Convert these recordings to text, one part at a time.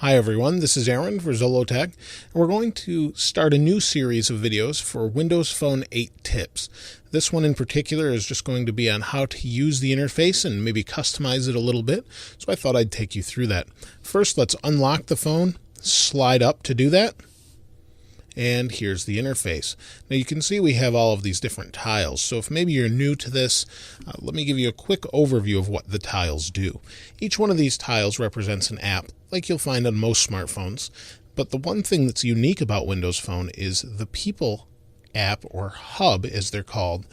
Hi everyone, this is Aaron for Zollotech, and we're going to start a new series of videos for Windows Phone 8 tips. This one in particular is just going to be on how to use the interface and maybe customize it a little bit, so I thought I'd take you through that. First, let's unlock the phone, slide up to do that, and here's the interface. Now you can see we have all of these different tiles, so if maybe you're new to this, let me give you a quick overview of what the tiles do. Each one of these tiles represents an app, like you'll find on most smartphones, but the one thing that's unique about Windows Phone is the People app, or Hub as they're called,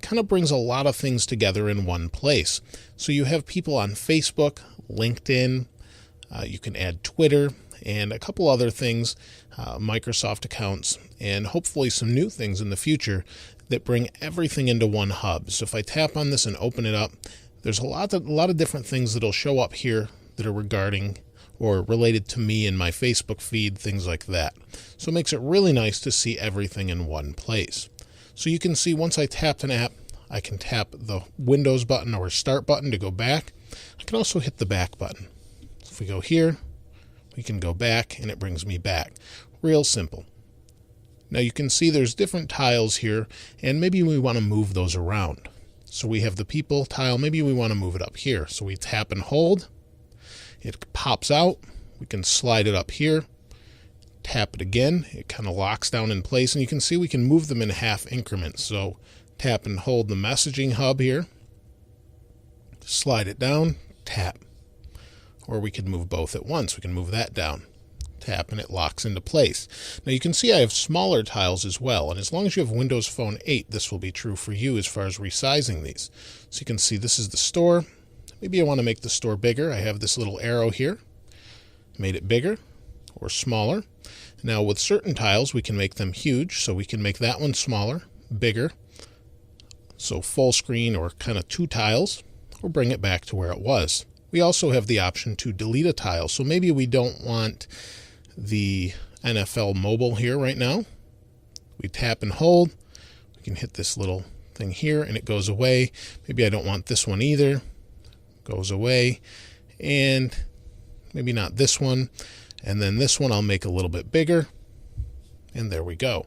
kind of brings a lot of things together in one place. So you have people on Facebook, LinkedIn, you can add Twitter, and a couple other things, Microsoft accounts, and hopefully some new things in the future that bring everything into one hub. So if I tap on this and open it up, there's a lot of different things that'll show up here that are regarding or related to me and my Facebook feed, things like that. So it makes it really nice to see everything in one place. So you can see once I tapped an app, I can tap the Windows button or Start button to go back. I can also hit the back button. So if we go here, we can go back and it brings me back. Real simple. Now you can see there's different tiles here, and maybe we want to move those around. So we have the People tile, maybe we want to move it up here. So we tap and hold, it pops out, we can slide it up here, tap it again, it kind of locks down in place, and you can see we can move them in half increments. So tap and hold the messaging hub here, slide it down, tap. Or we could move both at once. We can move that down, tap, and it locks into place. Now you can see I have smaller tiles as well, and as long as you have Windows Phone 8, this will be true for you as far as resizing these. So you can see this is the store. Maybe I want to make the store bigger. I have this little arrow here, made it bigger or smaller. Now with certain tiles, we can make them huge, so we can make that one smaller, bigger, so full screen or kind of two tiles, or bring it back to where it was. We also have the option to delete a tile. So maybe we don't want the NFL mobile here right now. We tap and hold. We can hit this little thing here and it goes away. Maybe I don't want this one either. Goes away. And maybe not this one. And then this one I'll make a little bit bigger. And there we go.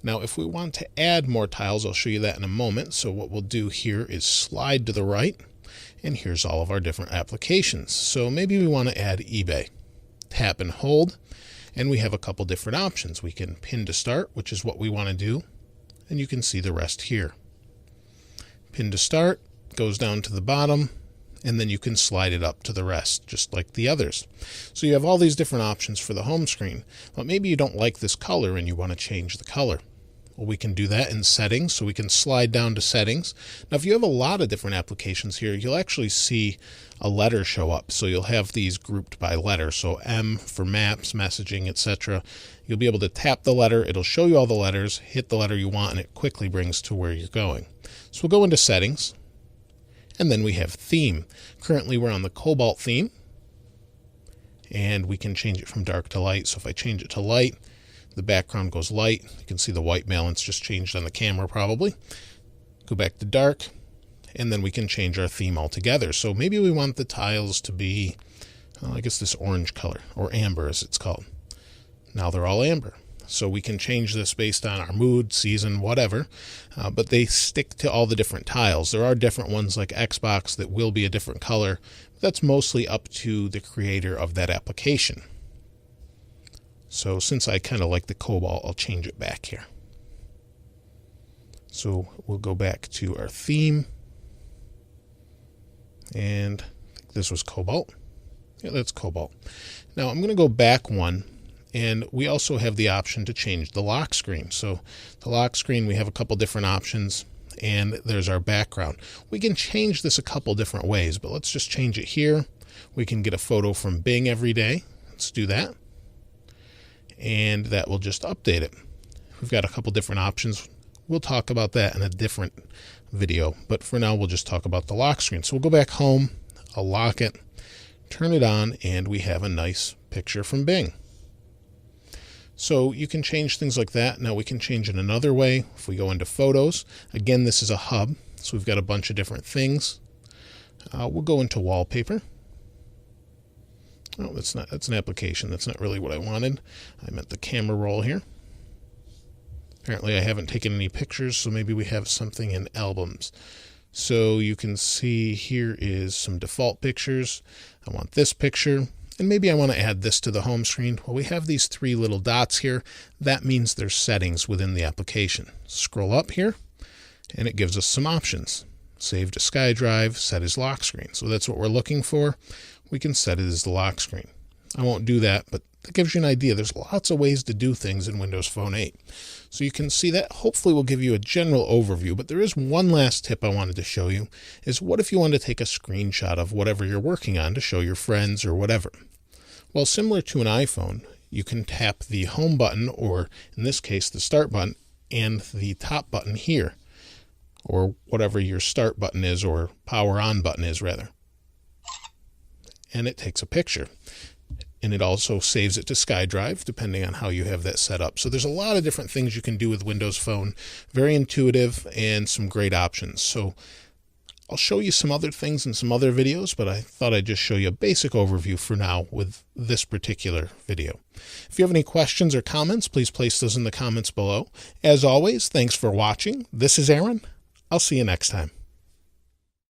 Now if we want to add more tiles, I'll show you that in a moment. So what we'll do here is slide to the right. And here's all of our different applications. So maybe we want to add eBay. Tap and hold, and we have a couple different options. We can pin to start, which is what we want to do, and you can see the rest here. Pin to start goes down to the bottom, and then you can slide it up to the rest, just like the others. So you have all these different options for the home screen, but maybe you don't like this color and you want to change the color. Well, we can do that in settings, so we can slide down to settings. Now, if you have a lot of different applications here, you'll actually see a letter show up. So you'll have these grouped by letter. So M for maps, messaging, etc. You'll be able to tap the letter. It'll show you all the letters, hit the letter you want, and it quickly brings to where you're going. So we'll go into settings, and then we have theme. Currently, we're on the Cobalt theme, and we can change it from dark to light. So if I change it to light, the background goes light. You can see the white balance just changed on the camera probably. Go back to dark, and then we can change our theme altogether. So maybe we want the tiles to be, I guess this orange color, or amber as it's called. Now they're all amber. So we can change this based on our mood, season, whatever, but they stick to all the different tiles. There are different ones like Xbox that will be a different color. That's mostly up to the creator of that application. So since I kind of like the cobalt, I'll change it back here. So we'll go back to our theme. And I think this was cobalt. Yeah, that's cobalt. Now I'm going to go back one. And we also have the option to change the lock screen. So the lock screen, we have a couple different options. And there's our background. We can change this a couple different ways, but let's just change it here. We can get a photo from Bing every day. Let's do that. And that will just update it. We've got a couple different options. We'll talk about that in a different video, but for now we'll just talk about the lock screen. So we'll go back home, I'll lock it, turn it on, and we have a nice picture from Bing. So you can change things like that. Now we can change it another way. If we go into photos, again, this is a hub, so we've got a bunch of different things. We'll go into wallpaper. Oh, that's an application. That's not really what I wanted. I meant the camera roll here. Apparently I haven't taken any pictures, so maybe we have something in albums. So you can see here is some default pictures. I want this picture, and maybe I want to add this to the home screen. Well, we have these three little dots here. That means there's settings within the application. Scroll up here, and it gives us some options. Save to SkyDrive, set as lock screen. So that's what we're looking for. We can set it as the lock screen. I won't do that, but that gives you an idea. There's lots of ways to do things in Windows Phone 8. So you can see that hopefully will give you a general overview, but there is one last tip I wanted to show you, is what if you want to take a screenshot of whatever you're working on to show your friends or whatever? Well, similar to an iPhone, you can tap the home button, or in this case, the start button, and the top button here, or whatever your start button is, or power on button is rather. And it takes a picture. And it also saves it to SkyDrive, depending on how you have that set up. So there's a lot of different things you can do with Windows Phone. Very intuitive and some great options. So I'll show you some other things in some other videos, but I thought I'd just show you a basic overview for now with this particular video. If you have any questions or comments, please place those in the comments below. As always, thanks for watching. This is Aaron. I'll see you next time.